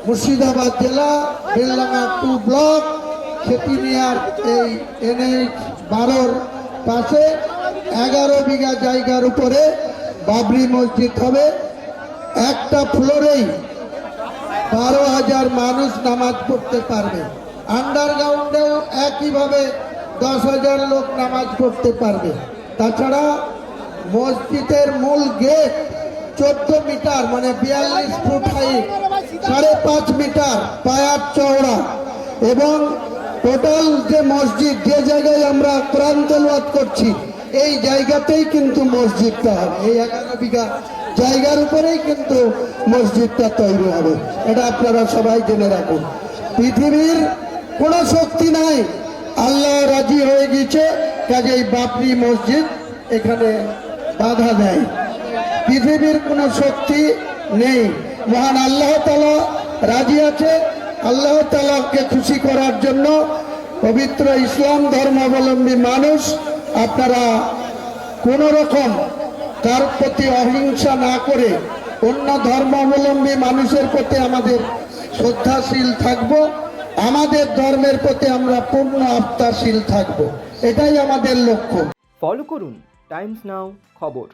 মুর্শিদাবাদ জেলা বেলডাঙ্গা 2 ব্লক খেতিনিয়ার এই NH-12 পাশে 11 বিঘা জায়গার উপরে বাবরি মসজিদ হবে। একটা ফ্লোরেই 12,000 মানুষ নামাজ পড়তে পারবে। আন্ডারগ্রাউন্ডেও একইভাবে 10,000 লোক নামাজ পড়তে পারবে। তাছাড়া মসজিদের মূল গেট 14 মিটার মানে 42 ফুট হাইট, 5.5 মিটার পায়ার চওড়া এবং টোটাল যে মসজিদ যে জায়গায় আমরা কোরআন তেলাওয়াত করছি এই জায়গাতেই কিন্তু মসজিদটা হবে। এই 11 বিঘা জায়গার উপরেই কিন্তু মসজিদটা তৈরি হবে। এটা আপনারা সবাই জেনে রাখুন। পৃথিবীর কোনো শক্তি নাই, আল্লাহ রাজি হয়ে গেছে, কাজেই বাবরি মসজিদ এখানে বাধা দেয়। পৃথিবীর কোনো শক্তি নেই, মহান আল্লাহ তাআলা রাজি আছে। আল্লাহ তাআলাকে খুশি করার জন্য পবিত্র ইসলাম ধর্মাবলম্বী মানুষ আপনারা কোন রকম কার প্রতি অহিংসা না করে অন্য ধর্মাবলম্বী মানুষের প্রতি আমাদের শ্রদ্ধাশীল থাকব, আমাদের ধর্মের প্রতি আমরা পূর্ণ আস্থাশীল থাকব, এটাই আমাদের লক্ষ্য। ফলো করুন টাইমস নাও খবর।